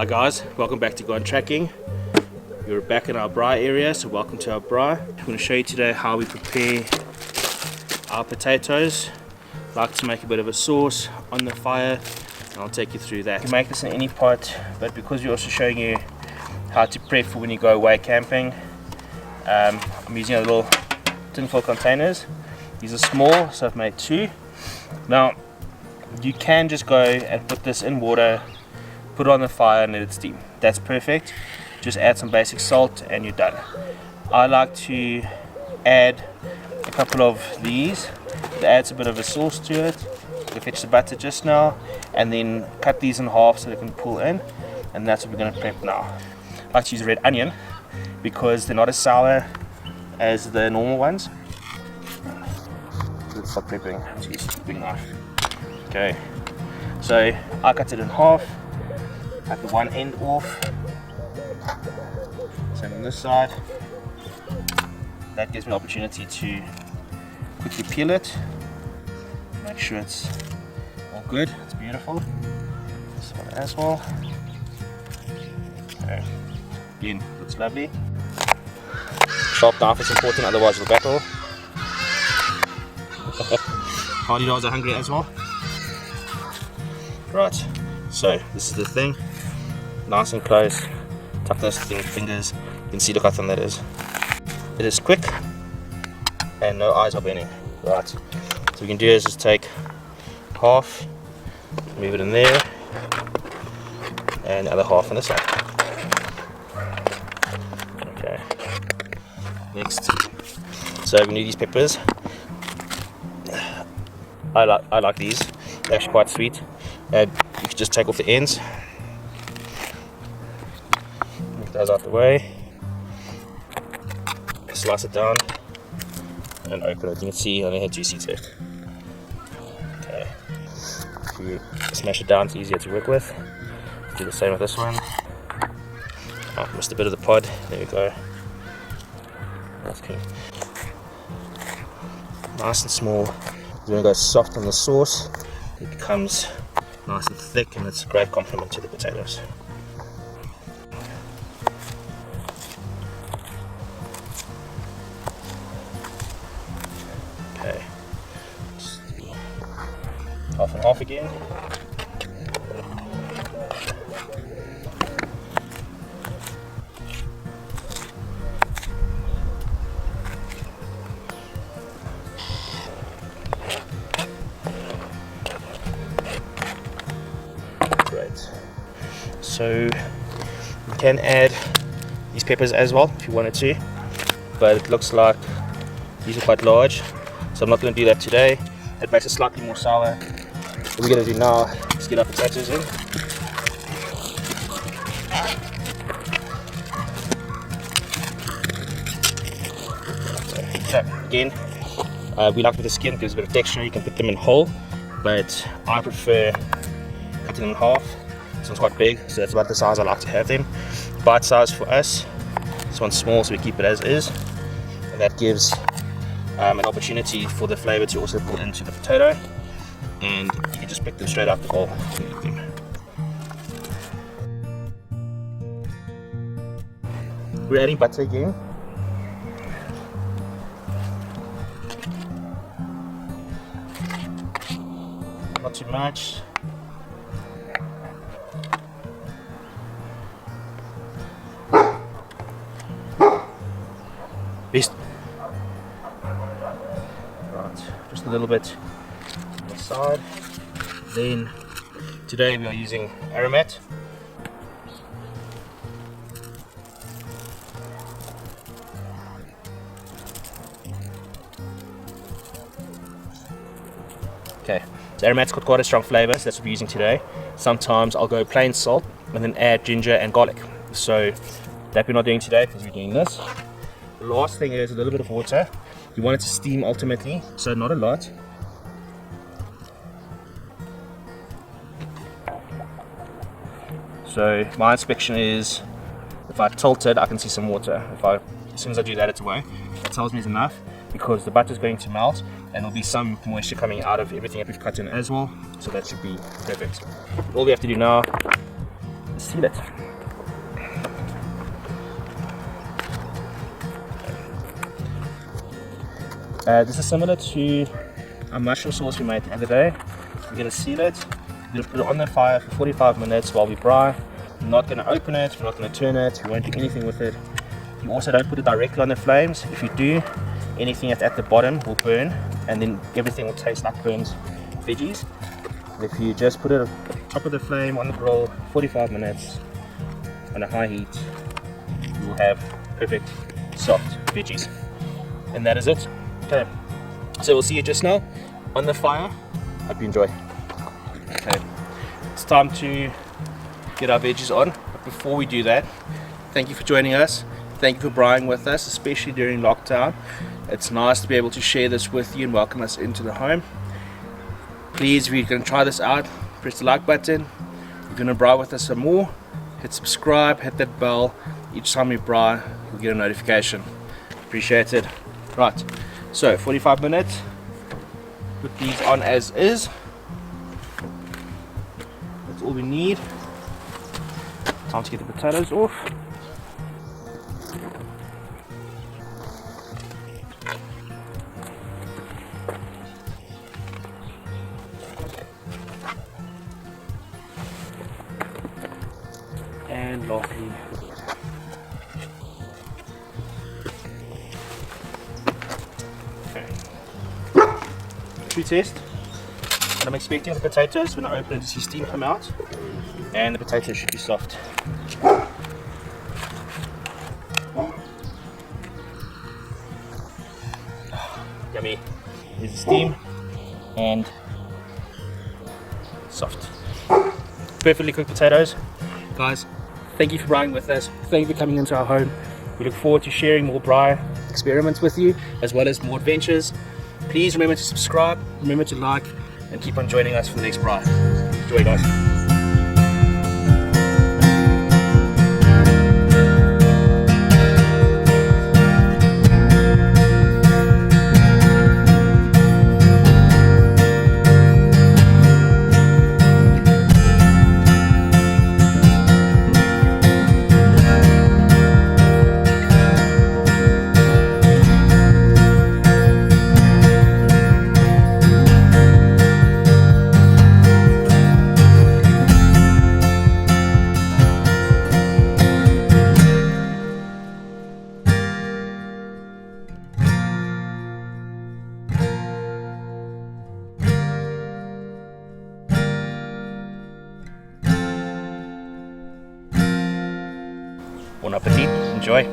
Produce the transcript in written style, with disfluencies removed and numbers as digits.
Hi guys, welcome back to Gone Tracking. You're back in our braai area, so welcome to our braai. I'm going to show you today how we prepare our potatoes. I like to make a bit of a sauce on the fire, and I'll take you through that. You can make this in any pot, but because we're also showing you how to prep for when you go away camping, I'm using a little tinfoil containers. These are small, so I've made 2. Now, you can just go and put this in water, put it on the fire and let it steam. That's perfect. Just add some basic salt and you're done. I like to add a couple of these. It adds a bit of a sauce to it. We fetch the butter just now and then cut these in half so they can pull in, and that's what we're going to prep now. I like to use red onion because they're not as sour as the normal ones. Let's start prepping. Let's use a big knife. Okay, so I cut it in half. Cut the one end off. Same on this side. That gives me the opportunity to quickly peel it. Make sure it's all good. It's beautiful. This one as well. Okay. Again, looks lovely. Sharp knife is important, otherwise you'll battle. Hardy dogs are hungry as well. Right, so this is the thing. Nice and close. Tuck those fingers. You can see look how thin that is. It is quick and no eyes are burning. Right, so what we can do is just take half, move it in there, and the other half on this side. Okay, next. So we need these peppers. I like these. They're actually quite sweet. And you can just take off the ends. Move those out the way. Slice it down and open it. You can see only had 2 seeds left. Okay. If you smash it down, it's easier to work with. Do the same with this one. Oh, missed a bit of the pod. There we go. That's clean. Nice and small. You're going to go soft on the sauce. It becomes nice and thick, and it's a great complement to the potatoes. Okay, half and half again. Great. So you can add these peppers as well if you wanted to, but it looks like these are quite large, so I'm not going to do that today. It makes it slightly more sour. What we're going to do now is get our potatoes in. So again, we like with the skin, gives a bit of texture. You can put them in whole, but I prefer cutting them in half. This one's quite big, so that's about the size I like to have them. Bite size for us. This one's small, so we keep it as is, and that gives an opportunity for the flavor to also pull into the potato, and you can just pick them straight out the bowl. We're adding butter again. Not too much. Beast. Right, just a little bit on the side. Then today we are using aromat. Okay, so aromat's got quite a strong flavour, so that's what we're using today. Sometimes I'll go plain salt and then add ginger and garlic. So that we're not doing today because we're doing this. The last thing is a little bit of water. You want it to steam ultimately, so not a lot. So my inspection is, if I tilt it, I can see some water. As soon as I do that, it's away. That tells me it's enough, because the butter is going to melt and there'll be some moisture coming out of everything that we've cut in as well. So that should be perfect. All we have to do now is seal it. This is similar to our mushroom sauce we made the other day. We're going to seal it. We're going to put it on the fire for 45 minutes while we fry. We're not going to open it, we're not going to turn it, we won't do anything with it. You also don't put it directly on the flames. If you do, anything that's at the bottom will burn, and then everything will taste like burnt veggies. If you just put it at the top of the flame on the grill, 45 minutes on a high heat, you will have perfect soft veggies. And that is it. Okay, so we'll see you just now on the fire. Hope you enjoy. Okay, it's time to get our veggies on. But before we do that, thank you for joining us. Thank you for brying with us, especially during lockdown. It's nice to be able to share this with you and welcome us into the home. Please, if you're going to try this out, press the like button. If you're going to bry with us some more, hit subscribe, hit that bell. Each time we bry, you'll get a notification. Appreciate it. Right, so 45 minutes. Put these on as is. That's all we need. Time to get the potatoes off. And lastly, okay. True test. What I'm expecting the potatoes when I open it to see steam come out, and the potatoes should be soft. Yummy. Here's the steam and soft. Perfectly cooked potatoes. Guys, thank you for brying with us. Thank you for coming into our home. We look forward to sharing more bry experiments with you, as well as more adventures. Please remember to subscribe, remember to like, and keep on joining us for the next bry. Enjoy, guys. Bon appetit, enjoy.